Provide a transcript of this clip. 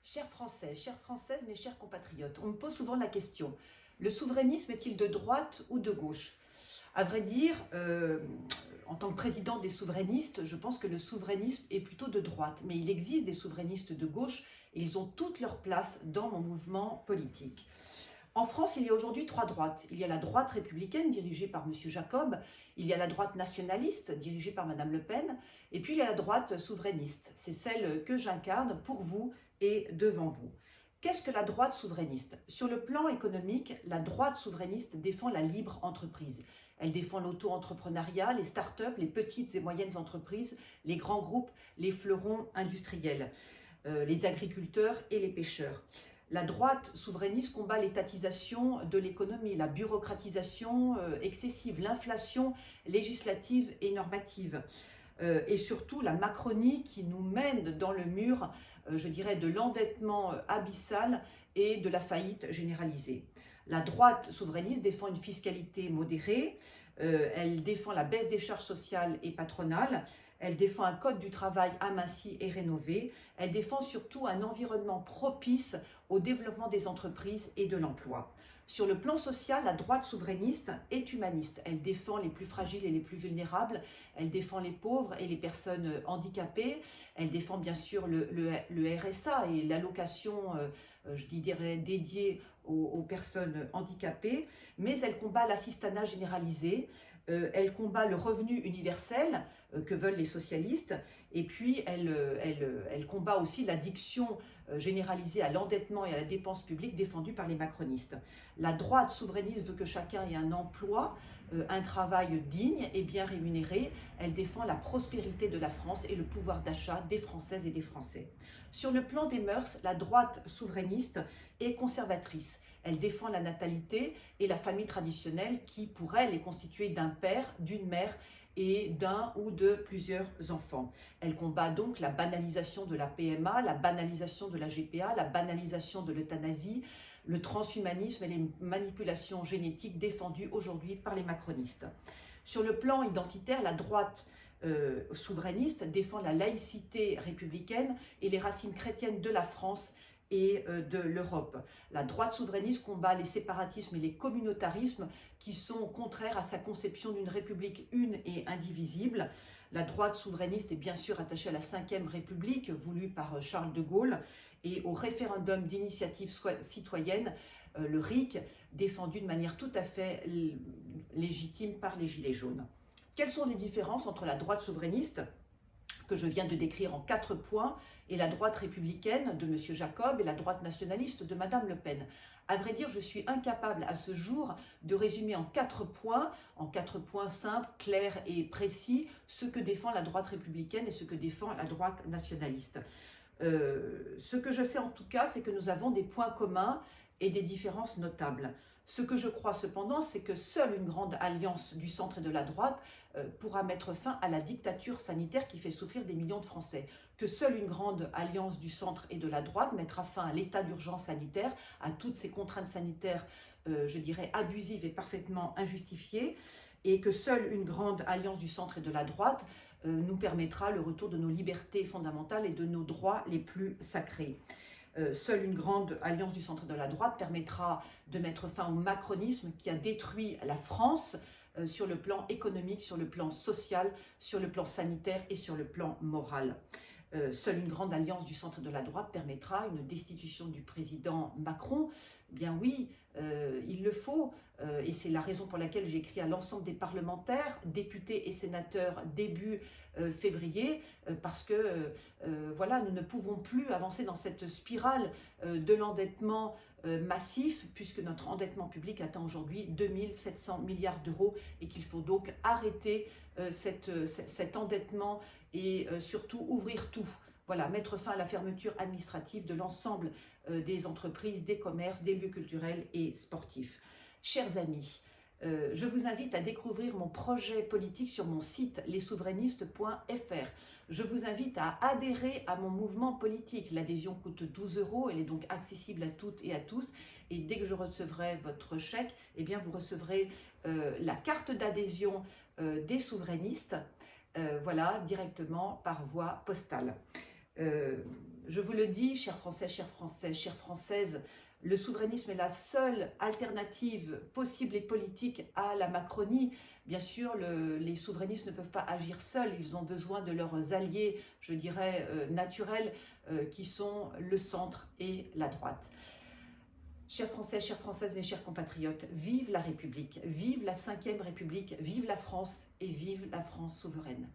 Chers Français, chères Françaises, mes chers compatriotes, on me pose souvent la question, le souverainisme est-il de droite ou de gauche? À vrai dire, en tant que président des souverainistes, je pense que le souverainisme est plutôt de droite, mais il existe des souverainistes de gauche et ils ont toute leur place dans mon mouvement politique. En France, il y a aujourd'hui trois droites. Il y a la droite républicaine dirigée par M. Jacob, il y a la droite nationaliste dirigée par Mme Le Pen, et puis il y a la droite souverainiste. C'est celle que j'incarne pour vous et devant vous. Qu'est-ce que la droite souverainiste? Sur le plan économique, la droite souverainiste défend la libre entreprise. Elle défend l'auto-entrepreneuriat, les start-up, les petites et moyennes entreprises, les grands groupes, les fleurons industriels, les agriculteurs et les pêcheurs. La droite souverainiste combat l'étatisation de l'économie, la bureaucratisation excessive, l'inflation législative et normative, et surtout la Macronie qui nous mène dans le mur, je dirais, de l'endettement abyssal et de la faillite généralisée. La droite souverainiste défend une fiscalité modérée, elle défend la baisse des charges sociales et patronales, elle défend un code du travail aminci et rénové, elle défend surtout un environnement propice au développement des entreprises et de l'emploi. Sur le plan social, la droite souverainiste est humaniste. Elle défend les plus fragiles et les plus vulnérables, elle défend les pauvres et les personnes handicapées, elle défend bien sûr le RSA et l'allocation, je dirais, dédiée aux personnes handicapées, mais elle combat l'assistanat généralisé, elle combat le revenu universel que veulent les socialistes, et puis elle combat aussi l'addiction généralisée à l'endettement et à la dépense publique défendue par les macronistes. La droite souverainiste veut que chacun ait un emploi, un travail digne et bien rémunéré. Elle défend la prospérité de la France et le pouvoir d'achat des Françaises et des Français. Sur le plan des mœurs, la droite souverainiste est conservatrice. Elle défend la natalité et la famille traditionnelle qui, pour elle, est constituée d'un père, d'une mère et d'un ou de plusieurs enfants. Elle combat donc la banalisation de la PMA, la banalisation de la GPA, la banalisation de l'euthanasie, le transhumanisme et les manipulations génétiques défendues aujourd'hui par les macronistes. Sur le plan identitaire, la droite souverainiste défend la laïcité républicaine et les racines chrétiennes de la France et de l'Europe. La droite souverainiste combat les séparatismes et les communautarismes qui sont contraires à sa conception d'une république une et indivisible. La droite souverainiste est bien sûr attachée à la Ve République voulue par Charles de Gaulle et au référendum d'initiative citoyenne, le RIC, défendu de manière tout à fait légitime par les Gilets jaunes. Quelles sont les différences entre la droite souverainiste, que je viens de décrire en 4 points, et la droite républicaine de M. Jacob et la droite nationaliste de Mme Le Pen? À vrai dire, je suis incapable à ce jour de résumer en 4 points simples, clairs et précis, ce que défend la droite républicaine et ce que défend la droite nationaliste. Ce que je sais en tout cas, c'est que nous avons des points communs et des différences notables. Ce que je crois cependant, c'est que seule une grande alliance du centre et de la droite pourra mettre fin à la dictature sanitaire qui fait souffrir des millions de Français. Que seule une grande alliance du centre et de la droite mettra fin à l'état d'urgence sanitaire, à toutes ces contraintes sanitaires, je dirais, abusives et parfaitement injustifiées, et que seule une grande alliance du centre et de la droite nous permettra le retour de nos libertés fondamentales et de nos droits les plus sacrés. Seule une grande alliance du centre et de la droite permettra de mettre fin au macronisme qui a détruit la France sur le plan économique, sur le plan social, sur le plan sanitaire et sur le plan moral. Seule une grande alliance du centre et de la droite permettra une destitution du président Macron. Bien oui, il le faut, et c'est la raison pour laquelle j'ai écrit à l'ensemble des parlementaires, députés et sénateurs début février, parce que voilà, nous ne pouvons plus avancer dans cette spirale de l'endettement massif, puisque notre endettement public atteint aujourd'hui 2700 milliards d'euros et qu'il faut donc arrêter cet endettement et surtout ouvrir tout. Voilà, mettre fin à la fermeture administrative de l'ensemble des entreprises, des commerces, des lieux culturels et sportifs. Chers amis, je vous invite à découvrir mon projet politique sur mon site lessouverainistes.fr. Je vous invite à adhérer à mon mouvement politique. L'adhésion coûte 12 €, elle est donc accessible à toutes et à tous. Et dès que je recevrai votre chèque, eh bien vous recevrez la carte d'adhésion des souverainistes, voilà, directement par voie postale. Je vous le dis, chers Français, chères Françaises, le souverainisme est la seule alternative possible et politique à la Macronie. Bien sûr, les souverainistes ne peuvent pas agir seuls, ils ont besoin de leurs alliés, je dirais, naturels, qui sont le centre et la droite. Chers Français, chères Françaises, mes chers compatriotes, vive la République, vive la 5e République, vive la France et vive la France souveraine.